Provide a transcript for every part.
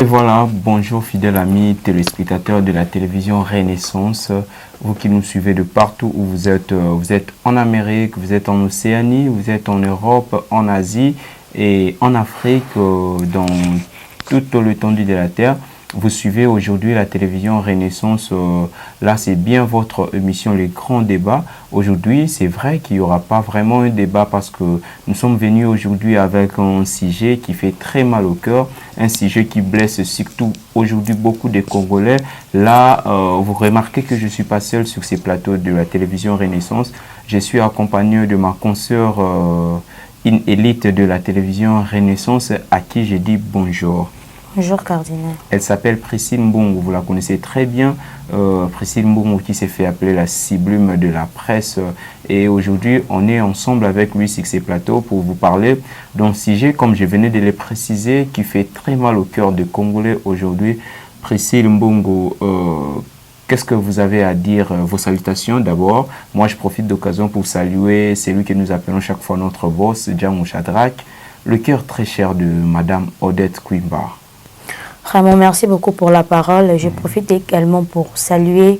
Et voilà, bonjour fidèles amis téléspectateurs de la télévision Renaissance, vous qui nous suivez de partout où vous êtes en Amérique, vous êtes en Océanie, vous êtes en Europe, en Asie et en Afrique, dans toute l'étendue de la Terre. Vous suivez aujourd'hui la télévision Renaissance. Là, c'est bien votre émission Les Grands Débats. Aujourd'hui, c'est vrai qu'il n'y aura pas vraiment un débat parce que nous sommes venus aujourd'hui avec un sujet qui fait très mal au cœur, un sujet qui blesse surtout aujourd'hui beaucoup de Congolais. Là, vous remarquez que je ne suis pas seul sur ces plateaux de la télévision Renaissance. Je suis accompagné de ma consoeur, une élite de la télévision Renaissance, à qui je dis bonjour. Bonjour cardinal. Elle s'appelle Priscille Mbongo, vous la connaissez très bien. Priscille Mbongo qui s'est fait appeler la sublime de la presse. Et aujourd'hui, on est ensemble avec lui sur ces plateaux pour vous parler d'un sujet, comme je venais de le préciser, qui fait très mal au cœur des Congolais aujourd'hui. Priscille Mbongo, qu'est-ce que vous avez à dire? Vos salutations d'abord. Moi, je profite d'occasion pour saluer celui que nous appelons chaque fois notre boss, Djamou Shadrach, le cœur très cher de Madame Odette Quimbar. Vraiment, merci beaucoup pour la parole. Je profite également pour saluer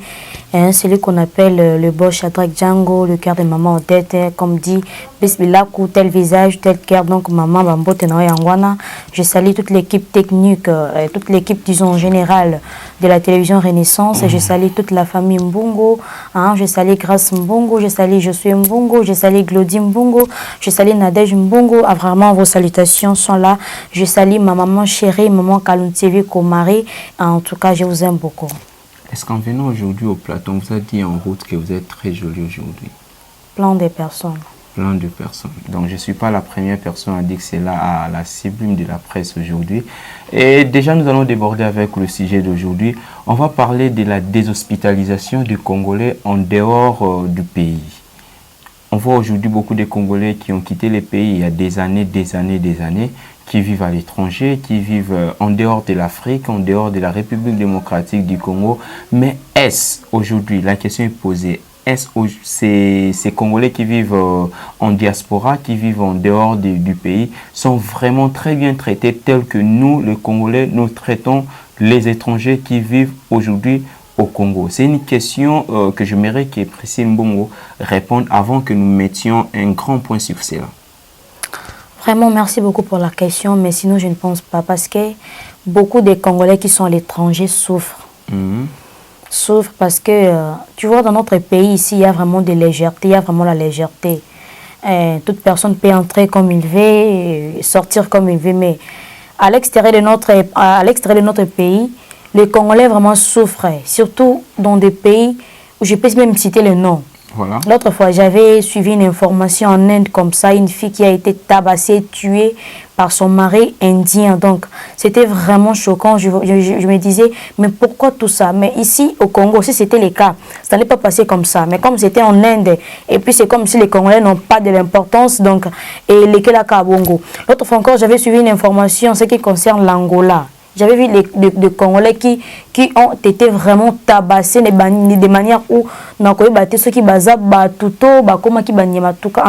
celui qu'on appelle le boss Shadrach Django, le cœur de maman Odette, comme dit Bismilakou, tel visage, tel cœur, donc maman Bambote Yangwana. Je salue toute l'équipe technique, toute l'équipe, disons, générale de la télévision Renaissance. Je salue toute la famille Mbongo, je salue Grâce Mbongo, je salue Josué Mbongo, je salue Glody Mbongo, je salue Nadège Mbongo. Vraiment, vos salutations sont là. Je salue ma maman chérie, maman Kaluntivi Komari. En tout cas, je vous aime beaucoup. Est-ce qu'en venant aujourd'hui au plateau, on vous a dit en route que vous êtes très jolie aujourd'hui? Plein de personnes. Plein de personnes. Donc, je ne suis pas la première personne à dire que c'est là à la sublime de la presse aujourd'hui. Et déjà, nous allons déborder avec le sujet d'aujourd'hui. On va parler de la déshospitalisation des Congolais en dehors du pays. On voit aujourd'hui beaucoup de Congolais qui ont quitté les pays il y a des années, qui vivent à l'étranger, qui vivent en dehors de l'Afrique, en dehors de la République démocratique du Congo. Mais est-ce aujourd'hui, la question est posée, est-ce ces Congolais qui vivent en diaspora, qui vivent en dehors du pays, sont vraiment très bien traités tels que nous, les Congolais, nous traitons les étrangers qui vivent aujourd'hui au Congo? C'est une question que j'aimerais que Priscille Mbongo réponde avant que nous mettions un grand point sur cela. Vraiment, merci beaucoup pour la question, mais sinon je ne pense pas parce que beaucoup de Congolais qui sont à l'étranger souffrent. Souffrent parce que, tu vois, dans notre pays ici, il y a vraiment de légèreté, il y a vraiment la légèreté. Toute personne peut entrer comme il veut, sortir comme il veut, mais à l'extérieur de notre pays, les Congolais vraiment souffrent, surtout dans des pays où je peux même citer le nom. Voilà. L'autre fois, j'avais suivi une information en Inde comme ça, une fille qui a été tabassée, tuée par son mari indien. Donc, c'était vraiment choquant. Je me disais, mais pourquoi tout ça? Mais ici, au Congo, si c'était le cas, ça n'allait pas passer comme ça. Mais comme c'était en Inde, et puis c'est comme si les Congolais n'ont pas de l'importance, donc, et les Kelaka à Bongo. L'autre fois encore, j'avais suivi une information en ce qui concerne l'Angola. J'avais vu les Congolais qui ont été vraiment tabassés de manière où ceux qui en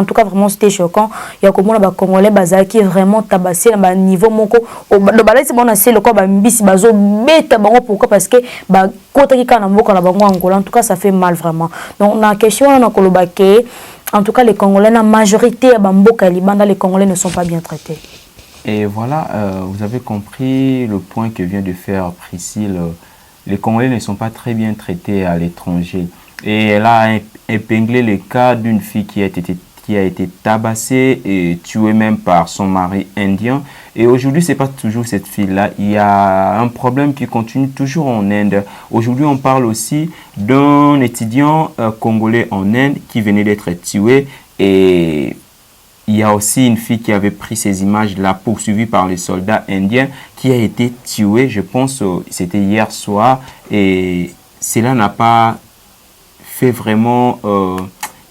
tout cas vraiment c'était choquant. Il y a comme les Congolais qui est vraiment tabassé à niveau moko pourquoi? Parce que en tout cas ça fait mal vraiment. Donc la question en tout cas les Congolais, la majorité les Congolais ne sont pas bien traités. Et voilà, vous avez compris le point que vient de faire Priscille. Les Congolais ne sont pas très bien traités à l'étranger. Et elle a épinglé le cas d'une fille qui a été tabassée et tuée même par son mari indien. Et aujourd'hui, ce n'est pas toujours cette fille-là. Il y a un problème qui continue toujours en Inde. Aujourd'hui, on parle aussi d'un étudiant congolais en Inde qui venait d'être tué. Et il y a aussi une fille qui avait pris ces images-là, poursuivie par les soldats indiens, qui a été tuée, je pense, c'était hier soir. Et cela n'a pas fait vraiment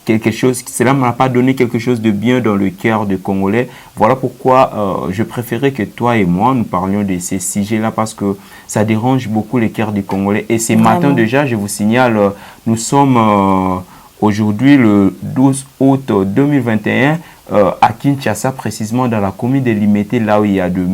quelque chose, cela ne m'a pas donné quelque chose de bien dans le cœur des Congolais. Voilà pourquoi je préférais que toi et moi, nous parlions de ces sujets-là, parce que ça dérange beaucoup le cœur des Congolais. Et ce matin déjà, je vous signale, nous sommes aujourd'hui le 12 août 2021, à Kinshasa, précisément dans la commune de Limete, là où il y a de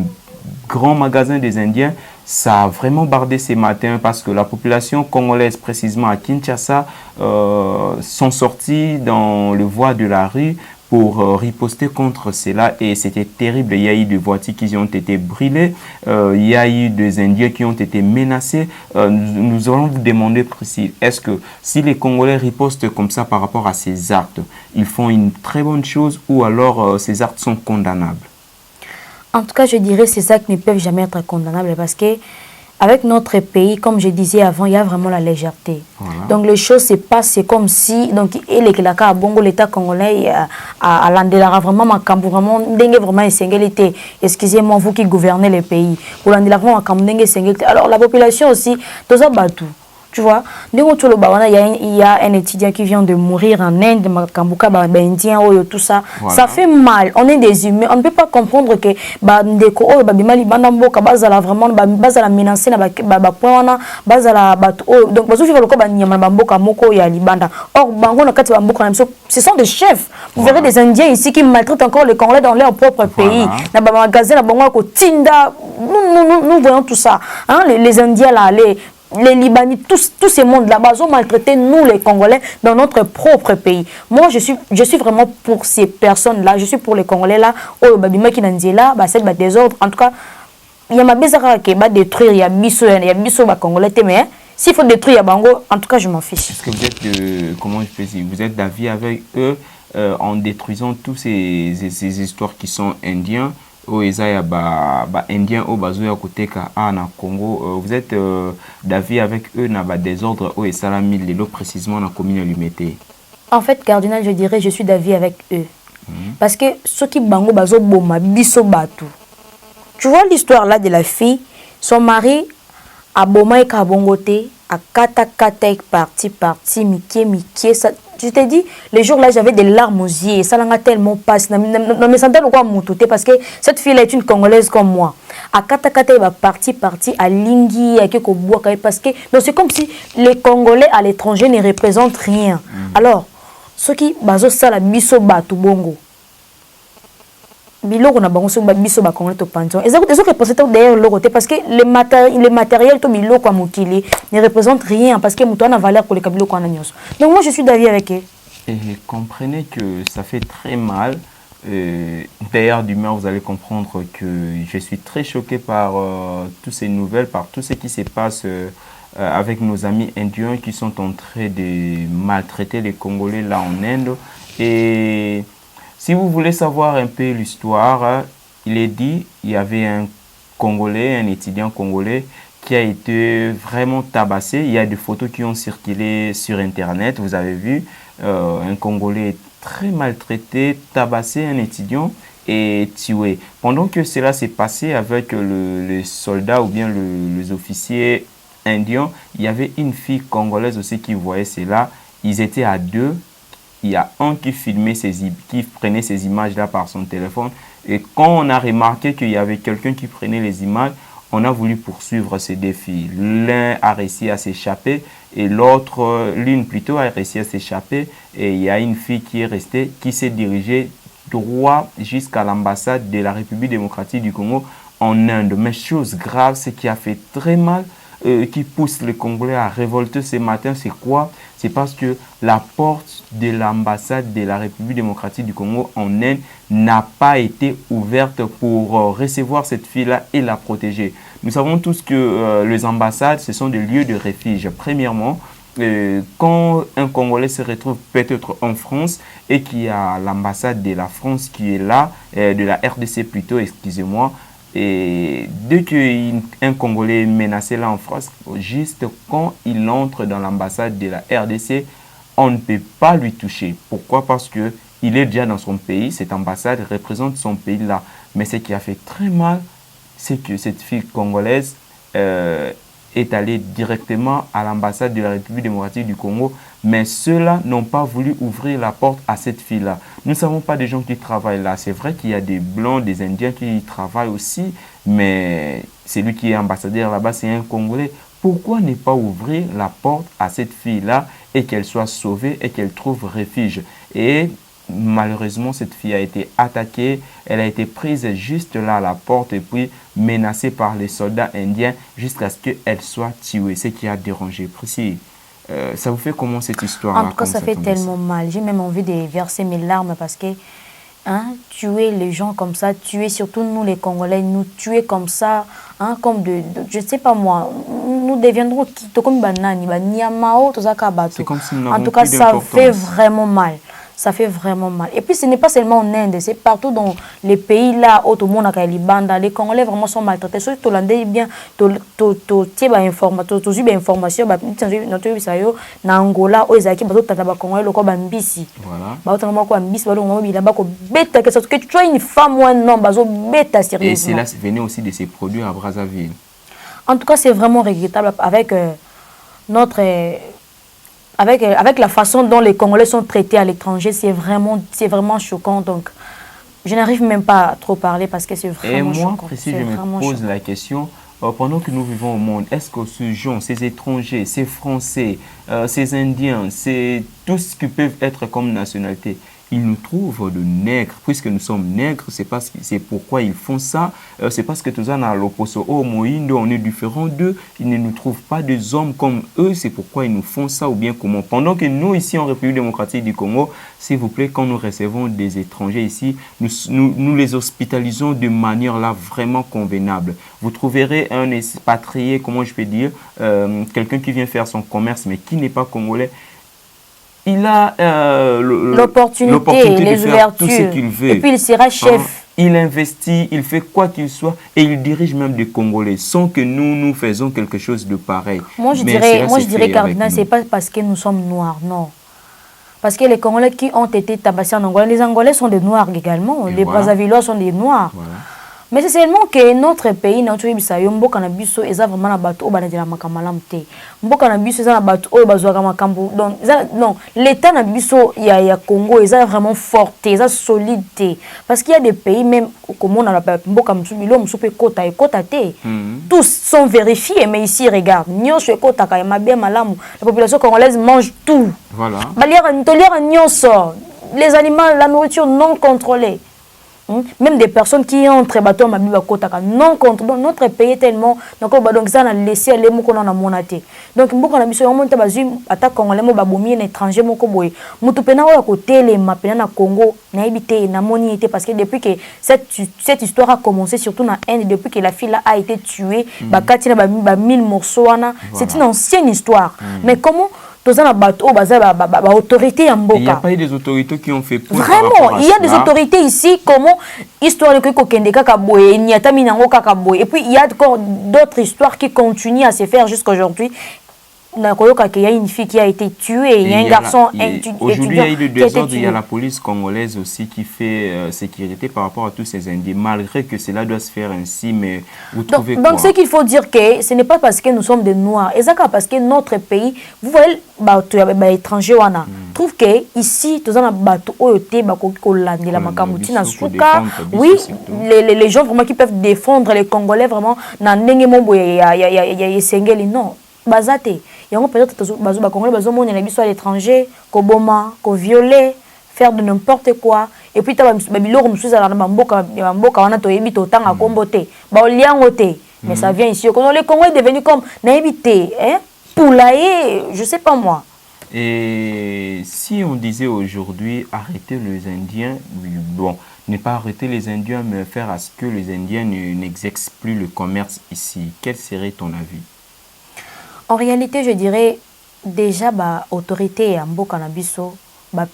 grands magasins des Indiens. ça a vraiment bardé ces matins parce que la population congolaise, précisément à Kinshasa, sont sortis dans le voie de la rue pour riposter contre cela et c'était terrible. Il y a eu des voitures qui ont été brûlées, il y a eu des Indiens qui ont été menacés. Nous allons vous demander précis, est-ce que si les Congolais ripostent comme ça par rapport à ces actes, ils font une très bonne chose ou alors ces actes sont condamnables? En tout cas, je dirais que ces actes ne peuvent jamais être condamnables parce que avec notre pays, comme je disais avant, il y a vraiment la légèreté. Voilà. Donc les choses se passent comme si donc l'État congolais a l'andelara vraiment makambu vraiment dengue vraiment essentialité. Excusez-moi vous qui gouvernez le pays. Pour l'andelara vraiment makambu dengue essentialité. Alors la population aussi, tous ça battu. Tu vois, il y a un étudiant qui vient de mourir en Inde, tout ça. Voilà. Ça fait mal. On est des humains. On ne peut pas comprendre que vraiment menacer ce sont des chefs. Vous verrez des Indiens ici qui maltraitent encore les Congolais dans leur propre pays. Nous voyons tout ça. Hein? Les Indiens là, les Libanais, tous ces mondes là-bas ont maltraité nous les Congolais dans notre propre pays. Moi, je suis vraiment pour ces personnes-là. Je suis pour les Congolais là. Oh, babima qui n'en là, c'est le désordre. En tout cas, il y a ma bizarre qui va détruire. Il y a biso Congolais, mais s'il faut détruire Bango, en tout cas, je m'en fiche. Est-ce que vous êtes, comment je peux dire, vous êtes d'avis avec eux en détruisant tous ces histoires qui sont indiens? Indien au bazo côté ka na Congo, vous êtes d'avis avec eux na ba désordre au salami lelo précisément na commune Lumete? En fait, cardinal, je dirais je suis d'avis avec eux. Parce que ceux qui bango bazo boma biso batu. Tu vois l'histoire là de la fille, son mari a boma et kabongote a kata parti mikie ça. Je te dis, les jours là, j'avais des larmes aux yeux. Ça l'a tellement passé. Je me sentais quoi m'outouter parce que cette fille-là est une Congolaise comme moi. À Katakata, il va parti à Lingui, à Kekoboua, parce que c'est comme si les Congolais à l'étranger ne représentent rien. Alors, ceux qui baso ça la biso batu bongo. Biloko na bango so biso ba Congolais to pension. Ils ont représenté d'ailleurs le côté parce que les matériels to biloko mokili ne représentent rien parce que muto na valeur pour les biloko na nyos. Donc moi je suis d'avis avec eux. Et comprenez que ça fait très mal. D'ailleurs d'humeur vous allez comprendre que je suis très choqué par toutes ces nouvelles, par tout ce qui se passe avec nos amis indiens qui sont en train de maltraiter les Congolais là en Inde. Et si vous voulez savoir un peu l'histoire, il est dit il y avait un Congolais, un étudiant congolais qui a été vraiment tabassé. Il y a des photos qui ont circulé sur Internet, vous avez vu, un Congolais très maltraité, tabassé, un étudiant et tué. Pendant que cela s'est passé avec les soldats ou bien les officiers indiens, il y avait une fille congolaise aussi qui voyait cela. Ils étaient à deux. Il y a un qui filmait qui prenait ces images-là par son téléphone. Et quand on a remarqué qu'il y avait quelqu'un qui prenait les images, on a voulu poursuivre ces défis. L'un a réussi à s'échapper et l'autre, l'une plutôt, a réussi à s'échapper. Et il y a une fille qui est restée, qui s'est dirigée droit jusqu'à l'ambassade de la République démocratique du Congo en Inde. Mais chose grave, ce qui a fait très mal, qui pousse les Congolais à révolter ce matin, c'est quoi? C'est parce que la porte de l'ambassade de la République démocratique du Congo en Inde n'a pas été ouverte pour recevoir cette fille-là et la protéger. Nous savons tous que les ambassades, ce sont des lieux de refuge. Premièrement, quand un Congolais se retrouve peut-être en France et qu'il y a l'ambassade de la France qui est là, de la RDC plutôt, excusez-moi, et dès qu'un Congolais est menacé là en France, juste quand il entre dans l'ambassade de la RDC, on ne peut pas lui toucher. Pourquoi? Parce qu'il est déjà dans son pays, cette ambassade représente son pays là. Mais ce qui a fait très mal, c'est que cette fille congolaise est allée directement à l'ambassade de la République démocratique du Congo, mais ceux-là n'ont pas voulu ouvrir la porte à cette fille-là. Nous ne savons pas des gens qui travaillent là. C'est vrai qu'il y a des Blancs, des Indiens qui travaillent aussi, mais celui qui est ambassadeur là-bas, c'est un Congolais. Pourquoi ne pas ouvrir la porte à cette fille-là et qu'elle soit sauvée et qu'elle trouve refuge? Et malheureusement, cette fille a été attaquée. Elle a été prise juste là à la porte et puis menacée par les soldats indiens jusqu'à ce qu'elle soit tuée. Ce qui a dérangé. Précis. Ça vous fait comment cette histoire? En tout cas, ça fait tellement mal. J'ai même envie de verser mes larmes parce que tuer les gens comme ça, tuer surtout nous les Congolais, nous tuer comme ça, comme je ne sais pas moi, nous deviendrons comme banani, banyamao, tout ça. C'est comme si nous en tout cas, ça fait vraiment mal. Ça fait vraiment mal. Et puis, ce n'est pas seulement en Inde, c'est partout dans les pays là, où tout le monde a Libanda. Les Congolais vraiment sont maltraités. Ceux qui ont bien, tu as des informations, na Angola, où ils ont des Congolais, le Bambisi. Voilà. Que tu sois une femme ou un homme, bêta sérieusement. Et cela venait aussi de ces produits à Brazzaville. En tout cas, c'est vraiment regrettable avec notre... Avec la façon dont les Congolais sont traités à l'étranger, c'est vraiment choquant. Donc, je n'arrive même pas à trop parler parce que c'est vraiment choquant. Et moi, Précis, je me pose la question, pendant que nous vivons au monde, est-ce que ces gens, ces étrangers, ces Français, ces Indiens, c'est tout ce qui peuvent être comme nationalité, ils nous trouvent de nègres, puisque nous sommes nègres, c'est pourquoi ils font ça, c'est parce que tous en a l'opposé, on est différents d'eux, ils ne nous trouvent pas des hommes comme eux, c'est pourquoi ils nous font ça ou bien comment. Pendant que nous, ici en République démocratique du Congo, s'il vous plaît, quand nous recevons des étrangers ici, nous les hospitalisons de manière là vraiment convenable. Vous trouverez un expatrié, comment je peux dire, quelqu'un qui vient faire son commerce mais qui n'est pas congolais. Il a l'opportunité, les ouvertures, tout ce qu'il veut. Et puis il sera chef. Il investit, il fait quoi qu'il soit et il dirige même des Congolais sans que nous faisons quelque chose de pareil. Moi je dirais Cardinal, c'est pas parce que nous sommes noirs, non. Parce que les Congolais qui ont été tabassés en Angola, les Angolais sont des noirs également, les Brazzavillois sont des noirs. Voilà. Mais c'est seulement que notre pays, notre bisayo, mboka na biso eza vraiment na bato o banadela makamalam te. Mboka na biso eza na bato o bazwaka makambo. Donc non, l'état na biso ya Congo eza vraiment fort, eza solide. Parce qu'il y a des pays même comme on a la mboka msubilo msupe kota et kota te. Tous sont vérifiés mais ici regarde, nyonso kota ka mabe malamu. La population congolaise mange tout. Voilà. Baliera ntoliera nyonso. Les aliments, la nourriture non contrôlée. Même des personnes qui ont très bateau ma biba kotaka non contre notre pays tellement donc ça a laissé les mots qu'on a monaté donc beaucoup na biso on monte bazu attaque congolais mo babomi un étranger moko boy mutu pena o côté les mapena na Congo na ibité na moni était parce que depuis que cette histoire a commencé surtout na Inde depuis que la fille là a été tuée bakati na ba 1000 morceaux c'est une ancienne histoire mais comment il n'y a pas eu des autorités qui ont fait point. Vraiment, il y a des autorités ici, comment histoire de et puis il y a d'autres histoires qui continuent à se faire jusqu'à aujourd'hui. Il y a une fille qui a été tuée, il y a un garçon aujourd'hui, il y a eu le désordre, il y a la police congolaise aussi qui fait sécurité par rapport à tous ces Indiens, malgré que cela doit se faire ainsi, mais vous trouvez quoi? Donc, ce qu'il faut dire, que ce n'est pas parce que nous sommes des Noirs, et c'est parce que notre pays, vous voyez, les étrangers, trouve que ici, tous les oui, les gens vraiment qui peuvent défendre les Congolais, vraiment, non. Bazate yango peut-être bazo congolais bazo mona na biso à l'étranger ko boma ko violer faire de n'importe quoi et puis ta babiloko musuza na mboka wana to yebi to tanga kombote ba oliango te mais ça vient ici quand les Congolais devenus comme na yebité hein poulailler je sais pas moi. Et si on disait aujourd'hui arrêter les Indiens, bon, ne pas arrêter les Indiens mais faire à ce que les Indiens n'exercent plus le commerce ici, quel serait ton avis? En réalité, je dirais déjà l'autorité à Mboka na biso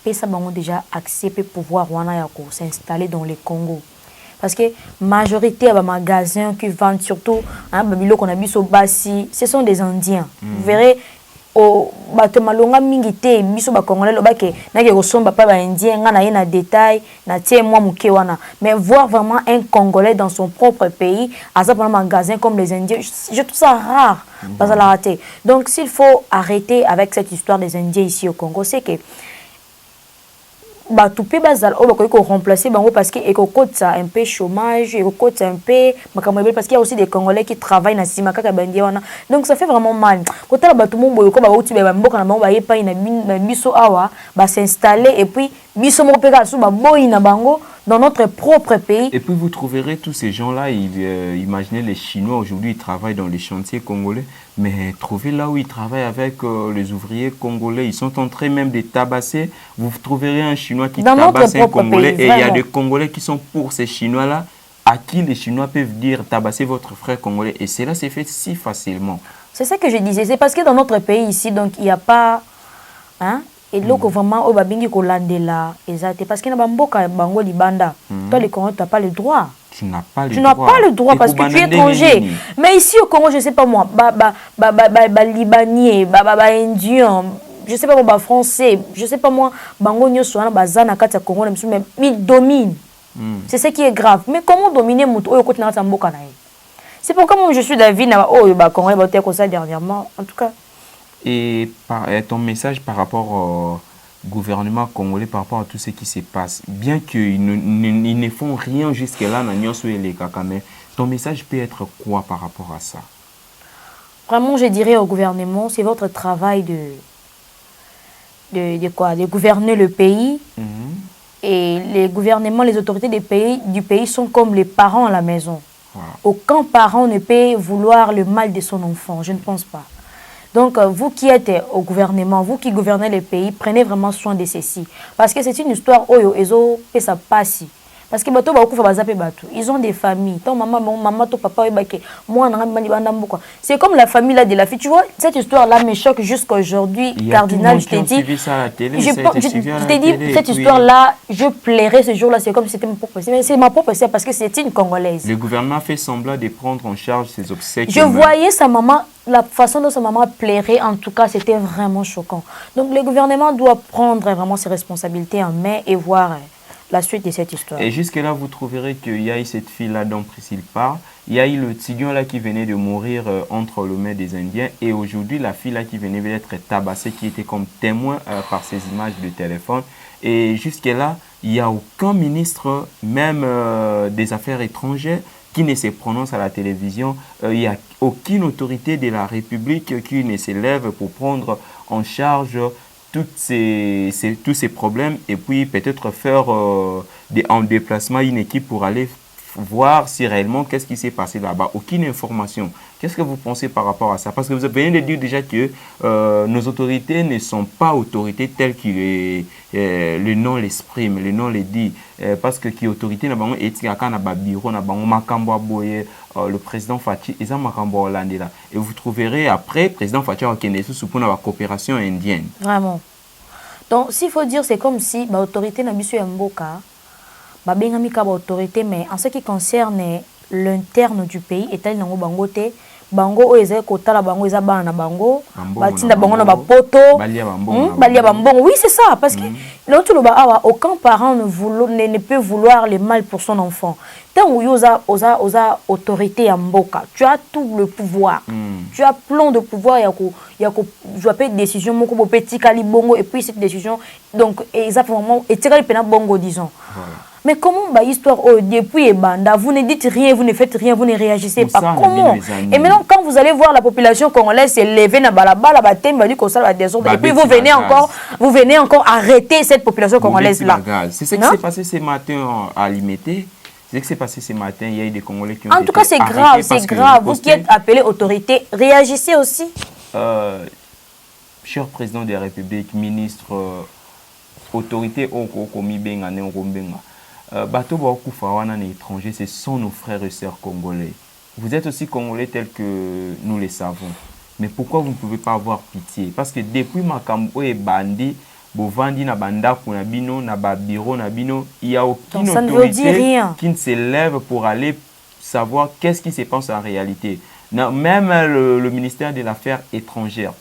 pesa bango déjà accepté pouvoir s'installer dans le Congo. Parce que majorité des magasins qui vendent surtout biloko na biso basi, ce sont des Indiens. Vous verrez au batamalonga mingité biso ba congolais lobake na ke kosomba pa ba indien nga na na détail na tie moi muke wana mais voir vraiment un congolais dans son propre pays à ça pendant magasin comme les indiens je trouve ça rare parce que la raté. Donc s'il faut arrêter avec cette histoire des indiens ici au Congo c'est que bah tout peut bazal on va remplacer bango parce que écocote ça un peu chômage écocote un peu parce qu'il y a aussi des Congolais qui travaillent na sima kaka bandiana donc ça fait vraiment mal quand la bato mon boy ko ba uti ba mboka na bango ba yepa na biso awa ba s'installer et puis biso mo peka so ba boy na bango dans notre propre pays. Et puis vous trouverez tous ces gens-là, imaginez les Chinois aujourd'hui, ils travaillent dans les chantiers congolais, mais trouvez là où ils travaillent avec les ouvriers congolais, ils sont en train même de tabasser. Vous trouverez un Chinois qui tabasse un Congolais pays, et il y a des Congolais qui sont pour ces Chinois-là, à qui les Chinois peuvent dire tabasser votre frère congolais. Et cela s'est fait si facilement. C'est ça que je disais, c'est parce que dans notre pays ici, donc il n'y a pas... Hein, et là, vraiment, on va bien là, exact. Parce que dans Bamboka, Bango Libanda, toi, les Congolais, tu n'as pas le droit. Tu n'as pas le droit. Tu n'as pas le droit parce que tu es étranger. Mais ici au Congo, je ne sais pas moi, Libanais, Indien, je ne sais pas moi, Français, je ne sais pas moi, Bango Nyoswana, Bazana, Katia Congo, mais ils dominent. C'est ce qui est grave. Mais comment dominer mon tour au côté de Mboka? C'est pourquoi moi je suis d'avis, oh, Congo, comme ça dernièrement, en tout cas. Et ton message par rapport au gouvernement congolais, par rapport à tout ce qui se passe, bien qu'ils ne font rien jusque-là, mais ton message peut être quoi par rapport à ça? Vraiment, je dirais au gouvernement, c'est votre travail de gouverner le pays. Et les gouvernements, les autorités du pays sont comme les parents à la maison. Voilà. Aucun parent ne peut vouloir le mal de son enfant, je ne pense pas. Donc, vous qui êtes au gouvernement, vous qui gouvernez le pays, prenez vraiment soin de ceci. Parce que c'est une histoire où ça passe. Parce que ils ont des familles. Ton maman, ton papa, moi, c'est comme la famille là de la fille. Tu vois, cette histoire-là me choque jusqu'à aujourd'hui. Cardinal, je t'ai dit. Je t'ai dit, cette histoire-là, je plairais ce jour-là. C'est comme si c'était ma propre sœur. Mais c'est ma propre sœur parce que c'est une Congolaise. Le gouvernement fait semblant de prendre en charge ses obsèques. Je voyais sa maman, la façon dont sa maman plairait, en tout cas, c'était vraiment choquant. Donc, le gouvernement doit prendre vraiment ses responsabilités en main et voir la suite de cette histoire. Et jusque-là, vous trouverez qu'il y a eu cette fille-là dont Priscille parle. Il y a eu le Tignon-là qui venait de mourir entre les mains des Indiens. Et aujourd'hui, la fille-là qui venait d'être tabassée, qui était comme témoin par ces images de téléphone. Et jusque-là, il n'y a aucun ministre, même des Affaires étrangères, qui ne se prononce à la télévision. Il n'y a aucune autorité de la République qui ne s'élève pour prendre en charge tous ces problèmes et puis peut-être faire en déplacement une équipe pour aller voir si réellement qu'est-ce qui s'est passé là-bas. Aucune information. Qu'est-ce que vous pensez par rapport à ça? Parce que vous venez de dire déjà que nos autorités ne sont pas autorités telles que le nom l'exprime, le nom le dit. Parce que qui autorité na bango etika na ba bureau na bango makambo aboye le président Fachi eza makambo hollandais là. Et vous trouverez après président Fachi a kende sous pour la coopération indienne. Vraiment. Donc s'il faut dire c'est comme si ba autorité na biso ya mboka ba bengami ka ba autorité mais en ce qui concerne l'interne du pays etali nango bango te bango o ezali kotala bango eza bana na bango batinda bango na bapoto balia bambongo. Oui, c'est ça parce que l'autre aucun parent ne peut vouloir le mal pour son enfant. Tant où osa autorité à mboka, tu as tout le pouvoir. Tu as plein de pouvoir, il y a une décision moko petit kali bongo et puis cette décision donc exactement et tirali pena bongo disons. Mais comment l'histoire depuis Banda, vous ne dites rien, vous ne faites rien, vous ne réagissez pas. Comment? Et maintenant, quand vous allez voir la population congolaise s'élever dans balabala, et puis vous venez encore arrêter cette population congolaise-là. C'est ce qui s'est passé ce matin à Limité. C'est ce qui s'est passé ce matin. Il y a eu des Congolais qui ont été en tout cas, c'est grave, c'est grave. Vous qui êtes appelé autorité, réagissez aussi. Cher président de la République, ministre, autorité, Bato Bakufa wana na étranger, ce sont nos frères et sœurs congolais. Vous êtes aussi congolais tels que nous les savons. Mais pourquoi vous ne pouvez pas avoir pitié? Parce que depuis Makambo et Bandi, Bovandi na banda na bino na babiro na bino, il y a aucune autorité qui ne s'élève pour aller savoir qu'est-ce qui se passe en réalité. Même le ministère des Affaires étrangères,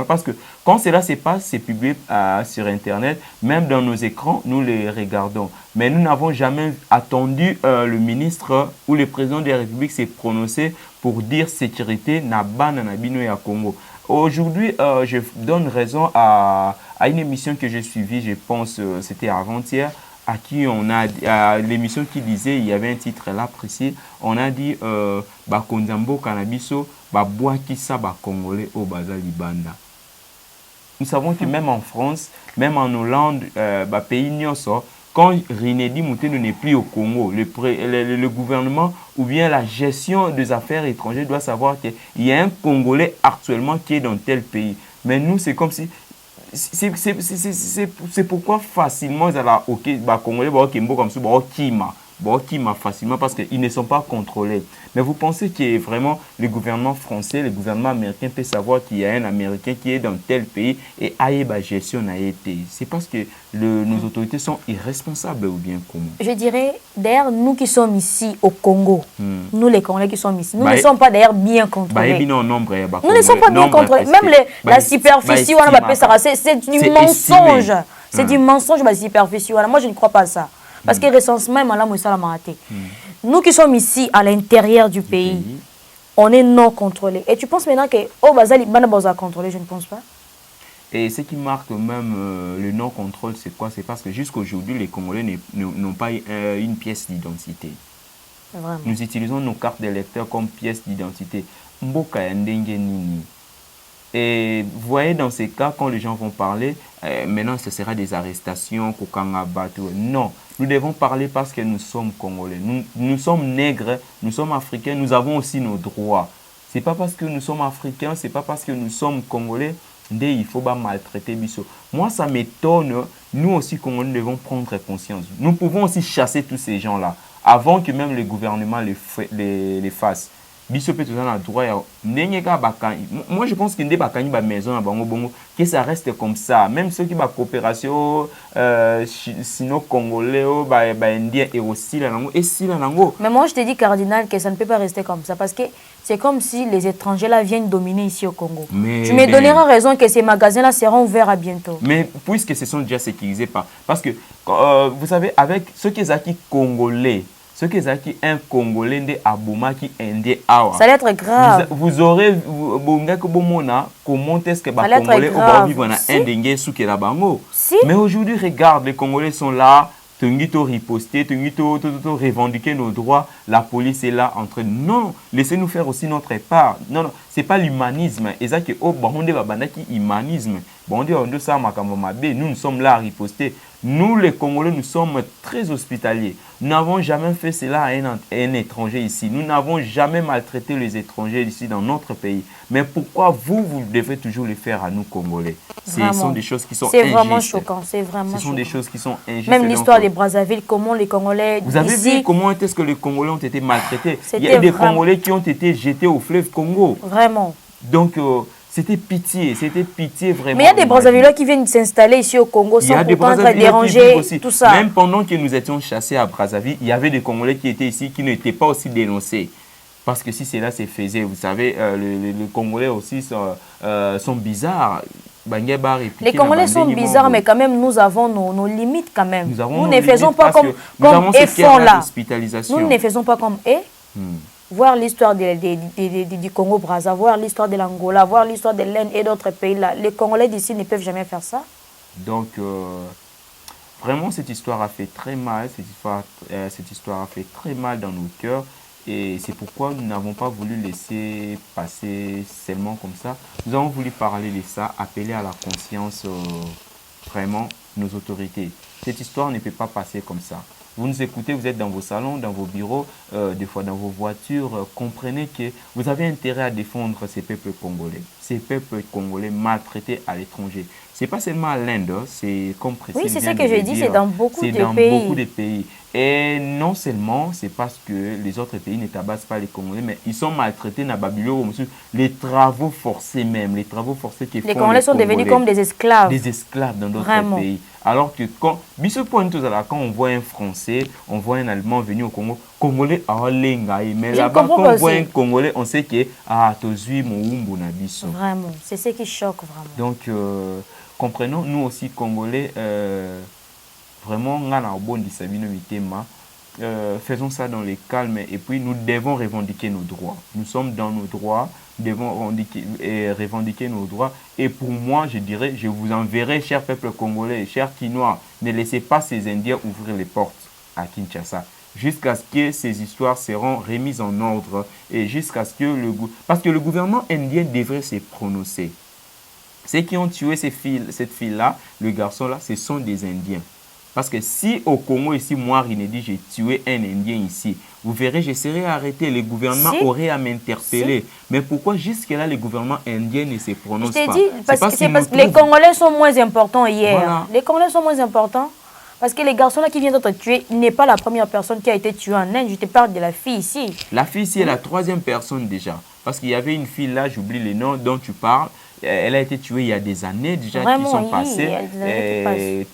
parce que quand cela se passe, c'est publié sur Internet, même dans nos écrans, nous les regardons. Mais nous n'avons jamais attendu le ministre ou le président de la République s'est prononcé pour dire sécurité na bana na bino ya Congo. Aujourd'hui, je donne raison à une émission que j'ai suivie, je pense, c'était avant-hier, à qui on a, à l'émission qui disait, il y avait un titre là précis, on a dit, Bakonzambo Cannabiso, Babouakisa, Congolais au Baza Libanda. Nous savons que même en France, même en Hollande, pays nyonso, quand Rinedi Moutounou n'est plus au Congo, le gouvernement ou bien la gestion des affaires étrangères doit savoir qu'il y a un Congolais actuellement qui est dans tel pays. Mais nous, c'est comme si... C'est pourquoi facilement, ils allaient ok, Congolais, comme ça, Kima facilement parce qu'ils ne sont pas contrôlés. Mais vous pensez que vraiment le gouvernement français, le gouvernement américain peut savoir qu'il y a un Américain qui est dans tel pays et aïe ba gestion a été. C'est parce que nos autorités sont irresponsables ou bien comment? Je dirais, d'ailleurs, nous qui sommes ici au Congo, nous les Congolais qui sommes ici, nous ne sommes pas d'ailleurs bien contrôlés. Nous ne sommes pas bien contrôlés. Même la superficie, c'est du mensonge. C'est du mensonge, la superficie. Moi, je ne crois pas à ça. Parce que recensement, nous qui sommes ici à l'intérieur du pays, on est non contrôlés. Et tu penses maintenant que Bazali Banabosa contrôlé? Je ne pense pas. Et ce qui marque même le non-contrôle, c'est quoi? C'est parce que jusqu'aujourd'hui, les Congolais n'ont pas une pièce d'identité. Nous utilisons nos cartes d'électeurs comme pièce d'identité. Mboka Ndenge Nini. Et vous voyez, dans ces cas, quand les gens vont parler, maintenant ce sera des arrestations, Kokanga Bato. Non, nous devons parler parce que nous sommes Congolais. Nous sommes nègres, nous sommes Africains, nous avons aussi nos droits. Ce n'est pas parce que nous sommes Africains, ce n'est pas parce que nous sommes Congolais, il faut pas maltraiter Bisso. Moi, ça m'étonne. Nous aussi, Congolais, nous devons prendre conscience. Nous pouvons aussi chasser tous ces gens-là avant que même le gouvernement les fasse. Biso peut toujours droit. Moi, je pense qu'il y a des maisons que ça reste comme ça. Même ceux qui ont coopération, sinon congolais, indien et aussi là. Mais moi, je te dis, cardinal, que ça ne peut pas rester comme ça. Parce que c'est comme si les étrangers là viennent dominer ici au Congo. Tu me donneras raison que ces magasins-là seront ouverts à bientôt. Mais puisque ce sont déjà sécurisés par... Parce que, vous savez, avec ceux qui sont congolais, ce qui est un Congolais de Abouma qui est awa. Ça va être grave. Vous aurez comment est-ce que les Congolais vont vivre dans un dengue sous la bango. Mais aujourd'hui, regarde, les Congolais sont là, Tungito riposter, Tungito revendiquer nos droits. La police est là en train de... Non, laissez-nous faire aussi notre part. Non, non, c'est pas l'humanisme. Et ça que humanisme. Nous sommes là à riposter. Nous, les Congolais, nous sommes très hospitaliers. Nous n'avons jamais fait cela à un étranger ici. Nous n'avons jamais maltraité les étrangers ici dans notre pays. Mais pourquoi vous devez toujours le faire à nous, Congolais? Ce sont des choses qui sont injustes. C'est vraiment choquant. C'est vraiment choquant. Ce sont des choses qui sont injustes. Même l'histoire des Brazzaville, comment les Congolais... Vous avez vu comment est-ce que les Congolais ont été maltraités? Il y a des Congolais qui ont été jetés au fleuve Congo. Vraiment. Donc... c'était pitié vraiment. Mais il y a des Brazzavillois qui viennent s'installer ici au Congo sans pourtant être dérangés, tout ça. Même pendant que nous étions chassés à Brazzaville, il y avait des Congolais qui étaient ici qui n'étaient pas aussi dénoncés. Parce que si cela se faisait, vous savez, les Congolais aussi sont bizarres. Les Congolais sont bizarres, mais quand même, nous avons nos limites quand même. Nous ne faisons pas comme eux font là. Nous ne faisons pas comme eux. Voir l'histoire du Congo-Brazza, voir l'histoire de l'Angola, voir l'histoire de l'Inde et d'autres pays là. Les Congolais d'ici ne peuvent jamais faire ça. Donc, vraiment, cette histoire a fait très mal. Cette histoire a fait très mal dans nos cœurs. Et c'est pourquoi nous n'avons pas voulu laisser passer seulement comme ça. Nous avons voulu parler de ça, appeler à la conscience vraiment nos autorités. Cette histoire ne peut pas passer comme ça. Vous nous écoutez, vous êtes dans vos salons, dans vos bureaux, des fois dans vos voitures. Comprenez que vous avez intérêt à défendre ces peuples congolais maltraités à l'étranger. Ce n'est pas seulement à l'Inde, c'est comme précis. Oui, c'est ce que je dis, c'est dans beaucoup de pays. Et non seulement, c'est parce que les autres pays ne tabassent pas les Congolais, mais ils sont maltraités dans Babylone, les travaux forcés même, les travaux forcés qui font les Congolais sont devenus comme des esclaves. Des esclaves dans d'autres pays. Alors que quand on voit un Français, on voit un Allemand venir au Congo, Congolais, mais là-bas, quand on voit un Congolais, on sait que vraiment, c'est ce qui choque vraiment. Donc, comprenons, nous aussi, Congolais, vraiment, faisons ça dans le calme et puis nous devons revendiquer nos droits. Nous sommes dans nos droits, nous devons revendiquer nos droits. Et pour moi, je dirais, je vous enverrai, chers peuples congolais, chers Quinois, ne laissez pas ces Indiens ouvrir les portes à Kinshasa jusqu'à ce que ces histoires seront remises en ordre et jusqu'à ce que parce que le gouvernement indien devrait se prononcer. Ceux qui ont tué cette fille-là, le garçon-là, ce sont des Indiens. Parce que si au Congo, ici, moi, Rinedi, j'ai tué un Indien ici, vous verrez, je serai arrêté. Le gouvernement aurait à m'interpeller. Mais pourquoi jusque-là, le gouvernement indien ne se prononce pas? Je t'ai dit, parce que les Congolais sont moins importants hier. Voilà. Les Congolais sont moins importants. Parce que les garçons-là qui viennent d'être tués, n'est pas la première personne qui a été tuée en Inde. Je te parle de la fille ici. La fille ici est la troisième personne déjà. Parce qu'il y avait une fille là, j'oublie le nom dont tu parles. Elle a été tuée il y a des années déjà qui sont passées.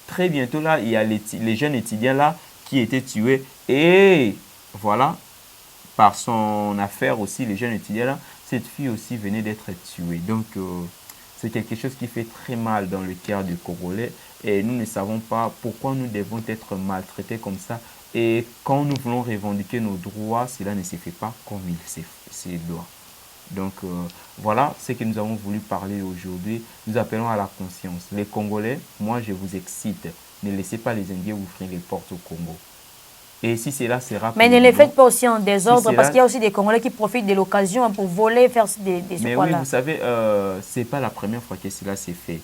Très bientôt là, il y a les jeunes étudiants là qui étaient tués. Et voilà, par son affaire aussi, les jeunes étudiants là, cette fille aussi venait d'être tuée. Donc, c'est quelque chose qui fait très mal dans le cœur du Congolais. Et nous ne savons pas pourquoi nous devons être maltraités comme ça. Et quand nous voulons revendiquer nos droits, cela ne se fait pas comme il se doit. Donc voilà ce que nous avons voulu parler aujourd'hui. Nous appelons à la conscience. Les Congolais, moi je vous excite. Ne laissez pas les Indiens ouvrir les portes au Congo. Et si cela sera... Mais ne les faites pas aussi en désordre, parce qu'il y a aussi des Congolais qui profitent de l'occasion pour voler, faire des mais oui, vous savez, ce n'est pas la première fois que cela s'est fait.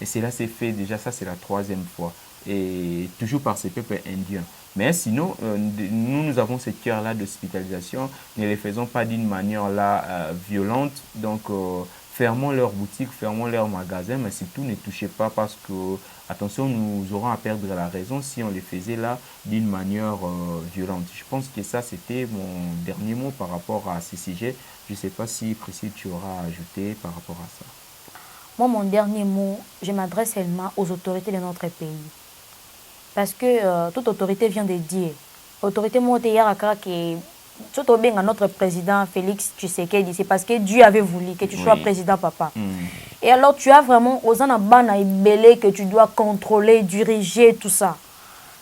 Et cela s'est fait déjà, ça c'est la troisième fois. Et toujours par ces peuples indiens. Mais sinon, nous avons ce cœur-là d'hospitalisation. Ne les faisons pas d'une manière là violente. Donc, fermons leurs boutiques, fermons leurs magasins, mais surtout ne touchez pas parce que, attention, nous aurons à perdre la raison si on les faisait là d'une manière violente. Je pense que ça, c'était mon dernier mot par rapport à ce sujet. Je ne sais pas si, Priscille, tu auras ajouté par rapport à ça. Moi, mon dernier mot, je m'adresse seulement aux autorités de notre pays. Parce que toute autorité vient de Dieu. Autorité mondiale qui surtout bien à notre président Félix Tshisekedi, c'est parce que Dieu avait voulu que tu sois président, papa. Et alors tu as vraiment aux anabana et belé que tu dois contrôler, diriger tout ça.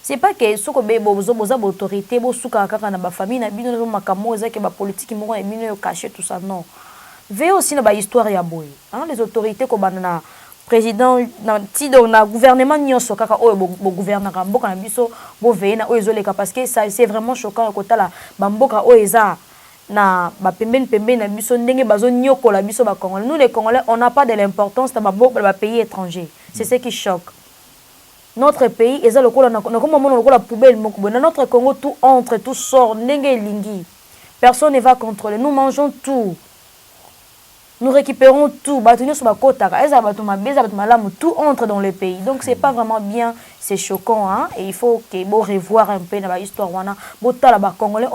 C'est pas que ce que vous avez autorité, vous souka kaka na ba famille na bino makamo ezaki ba politique mo et bino cacher tout ça, non. Veille aussi na ba histoire ya boy. Hein, les autorités ko banana président na gouvernement nyonso kaka oyo bo gouvernera mboka na biso bo veiller na oyo ezoleka parce que ça c'est vraiment choquant kotala ba mboka oyo eza na ba pembeni na biso ndenge bazo nyokola biso ba Congolais. Nous les Congolais, on n'a pas de l'importance dans ba pays étrangers. C'est ce qui choque. Notre pays eza lokola na comme mon lokola poubelle moko. Dans notre Congo tout entre, tout sort ndenge lingi. Personne ne va contrôler. Nous mangeons tout. Nous récupérons tout, tout entre dans le pays. Donc, ce n'est pas vraiment bien, c'est choquant. Hein? Et il faut que vous revoir un peu l'histoire. Vous Congolais,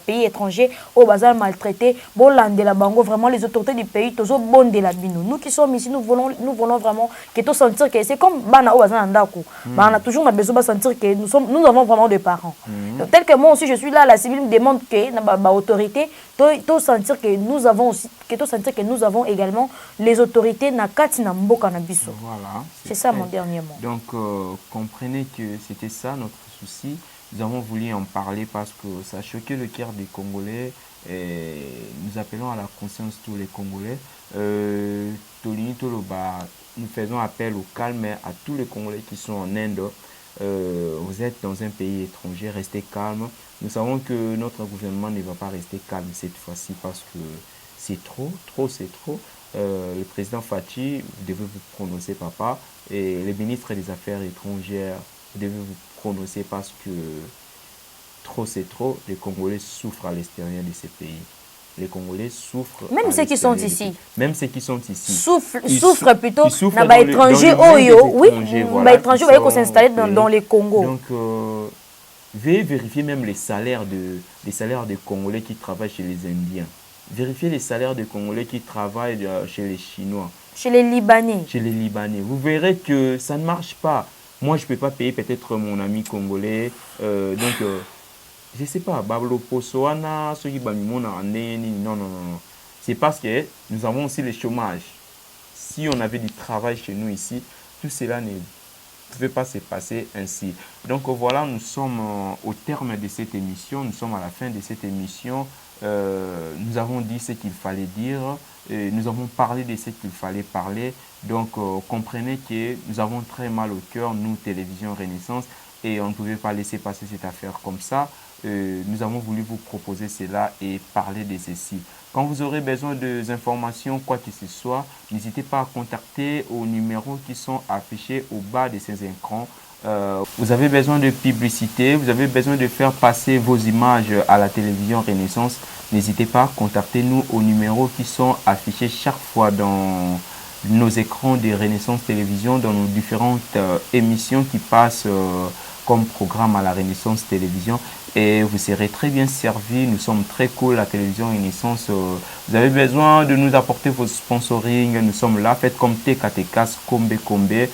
pays étranger, au bazar maltraité, vraiment les autorités du pays, nous qui sommes ici, nous voulons vraiment que tout sentir que c'est comme Bana au bazar Ndako. On a toujours besoin de sentir que nous avons vraiment des parents. Tel que moi aussi, je suis là, la civile me demande que l'autorité, tout sentir que nous avons aussi, que nous avons également les autorités na kati na mboka na biso. Voilà. C'est ça mon dernier mot. Donc, comprenez que c'était ça notre souci. Nous avons voulu en parler parce que ça a choqué le cœur des Congolais. Et nous appelons à la conscience tous les Congolais. Nous faisons appel au calme à tous les Congolais qui sont en Inde. Vous êtes dans un pays étranger, restez calme. Nous savons que notre gouvernement ne va pas rester calme cette fois-ci parce que c'est trop, c'est trop. Le président Fachi, vous devez vous prononcer, papa. Et les ministres des Affaires étrangères, vous devez vous prononcer parce que trop, c'est trop. Les Congolais souffrent à l'extérieur de ces pays. Les Congolais souffrent. Même ceux qui sont ici. Même ceux qui sont ici. Souffrent plutôt. Ils souffrent dans étrangers, oui, voilà, étrangers, qui s'installer dans les Congos. Donc, veuillez vérifier même les salaires des Congolais qui travaillent chez les Indiens. Vérifiez les salaires des Congolais qui travaillent chez les Chinois. Chez les Libanais. Chez les Libanais. Vous verrez que ça ne marche pas. Moi, je ne peux pas payer peut-être mon ami congolais. Je ne sais pas, Bablo Posoana, ceux qui non. C'est parce que nous avons aussi le chômage. Si on avait du travail chez nous ici, tout cela pouvait pas se passer ainsi. Donc voilà, nous sommes au terme de cette émission, nous sommes à la fin de cette émission. Nous avons dit ce qu'il fallait dire, nous avons parlé de ce qu'il fallait parler. Donc comprenez que nous avons très mal au cœur, nous, Télévision Renaissance, et on ne pouvait pas laisser passer cette affaire comme ça. Nous avons voulu vous proposer cela et parler de ceci. Quand vous aurez besoin d'informations, quoi que ce soit, n'hésitez pas à contacter aux numéros qui sont affichés au bas de ces écrans. Vous avez besoin de publicité, vous avez besoin de faire passer vos images à la Télévision Renaissance, n'hésitez pas à contacter nous aux numéros qui sont affichés chaque fois dans nos écrans de Renaissance Télévision, dans nos différentes émissions qui passent comme programme à la Renaissance Télévision, et vous serez très bien servi. Nous sommes très cool, la Télévision Renaissance. Vous avez besoin de nous apporter vos sponsoring, nous sommes là. Faites comme TKTKS, Kombe Kombe,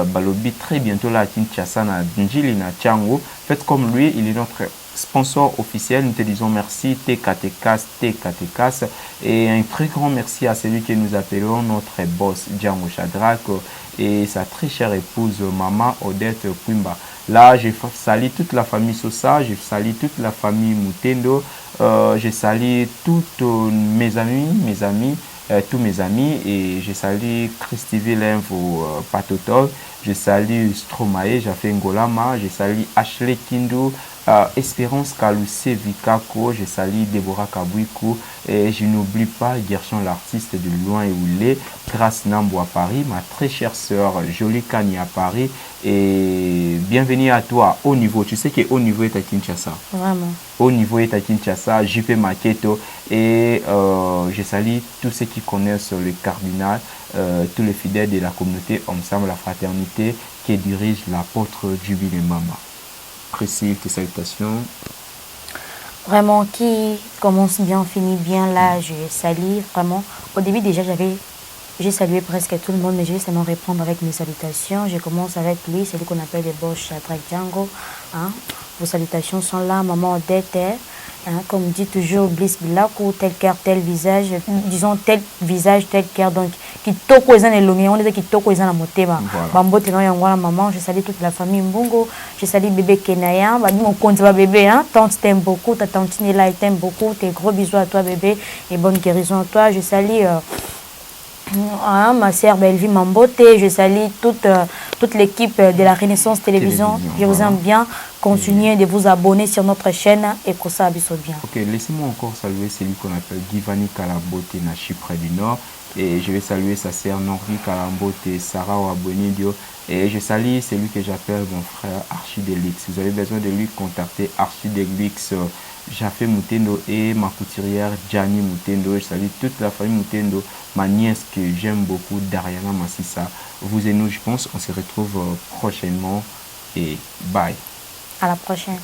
Balobi très bientôt là à Kinshasa, na Njili, na Tchango. Faites comme lui, il est notre sponsor officiel. Nous te disons merci TKTKS, et un très grand merci à celui que nous appelons notre boss Django Shadrach et sa très chère épouse maman Odette Kwimba. Là, je salue toute la famille Sosa, je salue toute la famille Mutendo, je salue toutes mes amis, tous mes amis, et je salue Christiville Info Patotov, je salue Stromae, Jafé Ngolama, je salue Ashley Kindu, Espérance Kalousse Vikako, je salue Deborah Kabouikou, et je n'oublie pas Gershon l'artiste de Loin et Oulé, Grace Nambo à Paris, ma très chère sœur Jolie Kani à Paris, et bienvenue à toi au niveau. Tu sais que au niveau est à Kinshasa. Vraiment. Au niveau est à Kinshasa, JP Maketo, et je salue tous ceux qui connaissent le cardinal, tous les fidèles de la communauté Ensemble la Fraternité qui dirige l'apôtre Jubilé Mama. Priscille, tes salutations. Vraiment, qui commence bien, finit bien. Là, je salue vraiment. Au début, déjà, j'ai salué presque tout le monde, mais je vais seulement répondre avec mes salutations. Je commence avec lui, celui qu'on appelle le boss Shadrach Django. Hein. Vos salutations sont là, maman Odette. Hein, comme dit toujours, Bliss Bilakou, tel cœur, tel visage, disons tel visage, tel cœur. Donc, qui toko ezan elongi, on dit qui toko ezan la motema. Bambo teno yangwa maman, je salue toute la famille Mbungo, je salue bébé Kenaya, mon compte va bébé, hein, tante t'aime beaucoup, ta tante Nila t'aime beaucoup, tes gros bisous à toi bébé et bonne guérison à toi. Je salue ma sœur Belvie Mambote, je salue toute l'équipe de la Renaissance Télévision. Je vous aime bien. Continuez de vous abonner sur notre chaîne et que ça abysse bien. Ok, laissez-moi encore saluer celui qu'on appelle Givani Kalambote na Chypre du Nord. Et je vais saluer sa sœur Norvi Kalambote, Sarah Wabonidio. Et je salue celui que j'appelle mon frère Archidelix. Vous avez besoin de lui contacter Archidelix. Jafé Mutendo et ma couturière Gianni Mutendo. Je salue toute la famille Mutendo, ma nièce que j'aime beaucoup, Dariana Massissa. Vous et nous, je pense, on se retrouve prochainement et bye. À la prochaine.